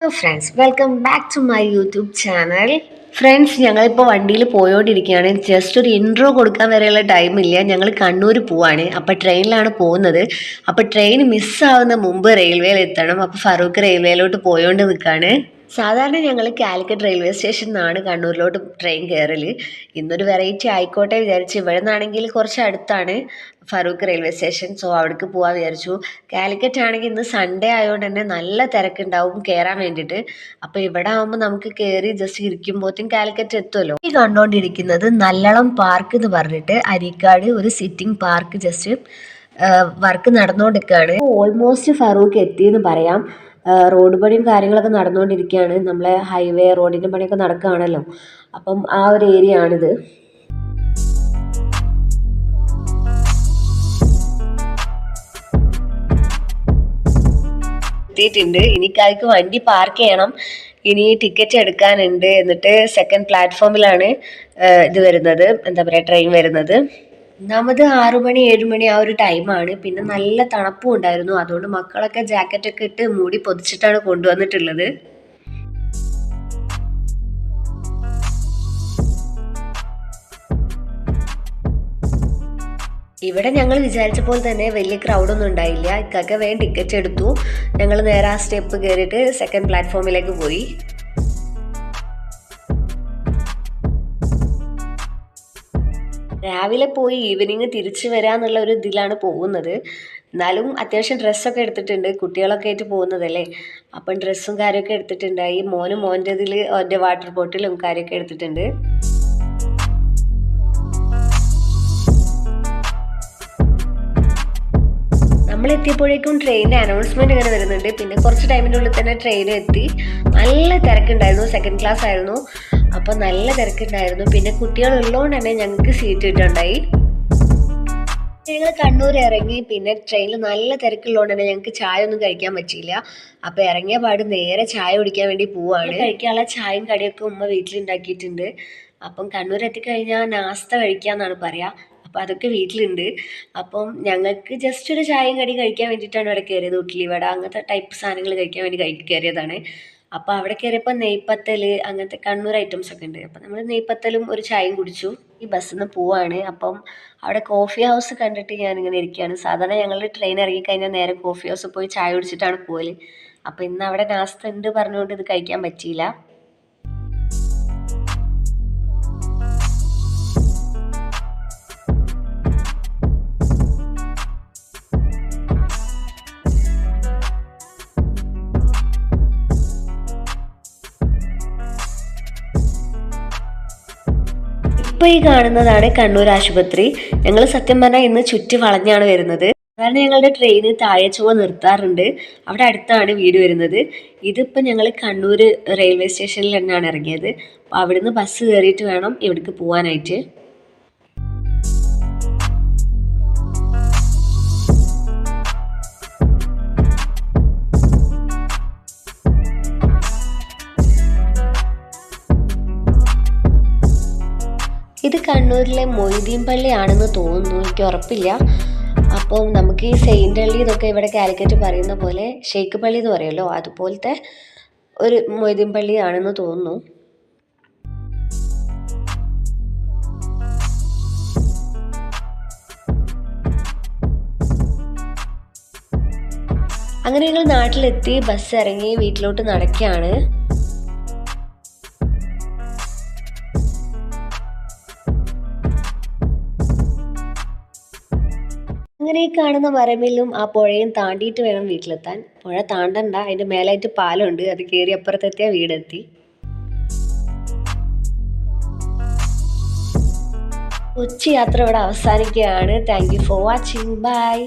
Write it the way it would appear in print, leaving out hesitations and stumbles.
Hello friends, welcome back to my YouTube channel. Friends, ഞങ്ങളിപ്പോൾ വണ്ടിയിൽ പോയോണ്ടിരിക്കുകയാണ്. Just ഒരു intro കൊടുക്കാൻ വരെയുള്ള ടൈമില്ല. ഞങ്ങൾ കണ്ണൂർ പോവാണ്. അപ്പോൾ ട്രെയിനിലാണ് പോകുന്നത്. അപ്പോൾ ട്രെയിൻ മിസ്സാവുന്ന മുമ്പ് റെയിൽവേയിൽ എത്തണം. അപ്പോൾ ഫറൂഖ് റെയിൽവേയിലോട്ട് പോയോണ്ട് നിൽക്കുകയാണ്. സാധാരണ ഞങ്ങൾ കാലിക്കറ്റ് റെയിൽവേ സ്റ്റേഷനിൽ നിന്നാണ് കണ്ണൂരിലോട്ട് ട്രെയിൻ കയറൽ. ഇന്നൊരു വെറൈറ്റി ആയിക്കോട്ടെ വിചാരിച്ച്. ഇവിടെ നിന്നാണെങ്കിൽ കുറച്ച് അടുത്താണ് ഫറൂഖ് റെയിൽവേ സ്റ്റേഷൻ. സോ അവിടേക്ക് പോകാൻ വിചാരിച്ചു. കാലിക്കറ്റ് ആണെങ്കിൽ ഇന്ന് സൺഡേ ആയതുകൊണ്ട് തന്നെ നല്ല തിരക്കുണ്ടാവും കയറാൻ വേണ്ടിയിട്ട്. അപ്പോൾ ഇവിടെ ആകുമ്പോൾ നമുക്ക് കയറി ജസ്റ്റ് ഇരിക്കുമ്പോഴത്തേക്കും കാലിക്കറ്റ് എത്തുമല്ലോ. ഈ കണ്ടുകൊണ്ടിരിക്കുന്നത് നല്ലളം പാർക്ക് എന്ന് പറഞ്ഞിട്ട് അരീക്കാട് ഒരു സിറ്റിംഗ് പാർക്ക് ജസ്റ്റ് വർക്ക് നടന്നുകൊണ്ടിരിക്കുകയാണ്. ഓൾമോസ്റ്റ് ഫറൂഖ് എത്തിയെന്ന് പറയാം. റോഡ് പണിയും കാര്യങ്ങളൊക്കെ നടന്നുകൊണ്ടിരിക്കുകയാണ്. നമ്മളെ ഹൈവേ റോഡിൻ്റെ പണിയൊക്കെ നടക്കുകയാണല്ലോ. അപ്പം ആ ഒരു ഏരിയ ആണിത്. എത്തിയിട്ടുണ്ട്. എനിക്കാർക്ക് വണ്ടി പാർക്ക് ചെയ്യണം. ഇനി ടിക്കറ്റ് എടുക്കാനുണ്ട്. എന്നിട്ട് സെക്കൻഡ് പ്ലാറ്റ്ഫോമിലാണ് ഇത് വരുന്നത്, എന്താ പറയുക, ട്രെയിൻ വരുന്നത്. ഒന്നാമത് 6 മണി 7 മണി ആ ഒരു ടൈമാണ്. പിന്നെ നല്ല തണുപ്പും ഉണ്ടായിരുന്നു. അതുകൊണ്ട് മക്കളൊക്കെ ജാക്കറ്റൊക്കെ ഇട്ട് മൂടി പൊതിച്ചിട്ടാണ് കൊണ്ടുവന്നിട്ടുള്ളത്. ഇവിടെ ഞങ്ങൾ വിചാരിച്ച പോലെ തന്നെ വലിയ ക്രൗഡൊന്നും ഉണ്ടായില്ല. ഇക്കൊക്കെ വേഗം ടിക്കറ്റ് എടുത്തു. ഞങ്ങൾ നേരെ ആ സ്റ്റെപ്പ് കയറിയിട്ട് സെക്കൻഡ് പ്ലാറ്റ്ഫോമിലേക്ക് പോയി. രാവിലെ പോയി ഈവനിങ് തിരിച്ചു വരാന്നുള്ള ഒരു ഇതിലാണ് പോകുന്നത്. എന്നാലും അത്യാവശ്യം ഡ്രസ്സൊക്കെ എടുത്തിട്ടുണ്ട്. കുട്ടികളൊക്കെ ആയിട്ട് പോകുന്നതല്ലേ, അപ്പം ഡ്രസ്സും കാര്യമൊക്കെ എടുത്തിട്ടുണ്ടായി. മോൻ്റെ ഇതിൽ എൻ്റെ വാട്ടർ ബോട്ടിലും കാര്യമൊക്കെ എടുത്തിട്ടുണ്ട്. നമ്മളെത്തിയപ്പോഴേക്കും ട്രെയിനിൻ്റെ അനൗൺസ്മെൻറ്റ് ഇങ്ങനെ വരുന്നുണ്ട്. പിന്നെ കുറച്ച് ടൈമിൻ്റെ ഉള്ളിൽ തന്നെ ട്രെയിൻ എത്തി. നല്ല തിരക്കുണ്ടായിരുന്നു. സെക്കൻഡ് ക്ലാസ് ആയിരുന്നു. അപ്പോൾ നല്ല തിരക്കുണ്ടായിരുന്നു. പിന്നെ കുട്ടികളുള്ളതുകൊണ്ട് തന്നെ ഞങ്ങൾക്ക് സീറ്റ് കിട്ടുണ്ടായി. ഞങ്ങൾ കണ്ണൂർ ഇറങ്ങി. പിന്നെ ട്രെയിനിൽ നല്ല തിരക്കുള്ളതുകൊണ്ട് തന്നെ ഞങ്ങൾക്ക് ചായ ഒന്നും കഴിക്കാൻ പറ്റിയില്ല. അപ്പോൾ ഇറങ്ങിയ പാട് നേരെ ചായ കുടിക്കാൻ വേണ്ടി പോവാണ്. കഴിക്കാനുള്ള ചായയും കടിയൊക്കെ ഉമ്മ വീട്ടിലുണ്ടാക്കിയിട്ടുണ്ട്. അപ്പം കണ്ണൂർ എത്തിക്കഴിഞ്ഞാൽ നാസ്ത കഴിക്കാമെന്നാണ് പറയുക. അപ്പം അതൊക്കെ വീട്ടിലുണ്ട്. അപ്പം ഞങ്ങൾക്ക് ജസ്റ്റ് ഒരു ചായയും കടി കഴിക്കാൻ വേണ്ടിയിട്ടാണ് ഇവിടെ കയറിയത്. ഉട്ട്ലിവട അങ്ങനത്തെ ടൈപ്പ് സാധനങ്ങൾ കഴിക്കാൻ വേണ്ടി കയറിയതാണ്. അപ്പോൾ അവിടെ കയറിയപ്പോൾ നെയ്പ്പത്തൽ അങ്ങനത്തെ കണ്ണൂർ ഐറ്റംസ് ഒക്കെ ഉണ്ട്. അപ്പം നമ്മൾ നെയ്പ്പത്തലും ഒരു ചായയും കുടിച്ചു. ഈ ബസ്സിൽ നിന്ന് പോവാണ്. അപ്പം അവിടെ കോഫി ഹൗസ് കണ്ടിട്ട് ഞാനിങ്ങനെ ഇരിക്കുകയാണ്. സാധാരണ ഞങ്ങൾ ട്രെയിൻ ഇറങ്ങിക്കഴിഞ്ഞാൽ നേരെ കോഫി ഹൗസിൽ പോയി ചായ കുടിച്ചിട്ടാണ് പോകൽ. അപ്പോൾ ഇന്ന് അവിടെ നാസ്ത ഉണ്ട് പറഞ്ഞുകൊണ്ട് ഇത് കഴിക്കാൻ പറ്റിയില്ല. ഇപ്പോൾ ഈ കാണുന്നതാണ് കണ്ണൂർ ആശുപത്രി. ഞങ്ങൾ സത്യം പറഞ്ഞാൽ ഇന്ന് ചുറ്റി വളഞ്ഞാണ് വരുന്നത്. കാരണം ഞങ്ങളുടെ ട്രെയിന് താഴെച്ചുവ നിർത്താറുണ്ട്. അവിടെ അടുത്താണ് വീട് വരുന്നത്. ഇതിപ്പോൾ ഞങ്ങൾ കണ്ണൂർ റെയിൽവേ സ്റ്റേഷനിൽ തന്നെയാണ് ഇറങ്ങിയത്. അപ്പോൾ അവിടുന്ന് ബസ് കയറിയിട്ട് വേണം ഇവിടേക്ക് പോകാനായിട്ട്. ഇത് കണ്ണൂരിലെ മൊയ്തീൻ പള്ളി ആണെന്ന് തോന്നുന്നു, എനിക്ക് ഉറപ്പില്ല. അപ്പം നമുക്ക് ഈ സെയിൻ്റ് പള്ളി ഇതൊക്കെ ഇവിടെ കാലിക്കറ്റ് പറയുന്ന പോലെ ഷെയ്ഖ് പള്ളി എന്ന് പറയുമല്ലോ, അതുപോലത്തെ ഒരു മൊയ്തീൻ പള്ളി ആണെന്ന് തോന്നുന്നു. അങ്ങനെ ഞങ്ങൾ നാട്ടിലെത്തി. ബസ് ഇറങ്ങി വീട്ടിലോട്ട് നടക്കുകയാണ്. അങ്ങനെ ഈ കാണുന്ന മരമില്ലും ആ പുഴയും താണ്ടിയിട്ട് വേണം വീട്ടിലെത്താൻ. പുഴ താണ്ടണ്ട, അതിൻ്റെ മേലായിട്ട് പാലമുണ്ട്. അത് കയറി അപ്പുറത്തെത്തിയ വീടെത്തി. കൊച്ചി യാത്ര ഇവിടെ അവസാനിക്കുകയാണ്. Thank you for watching. By.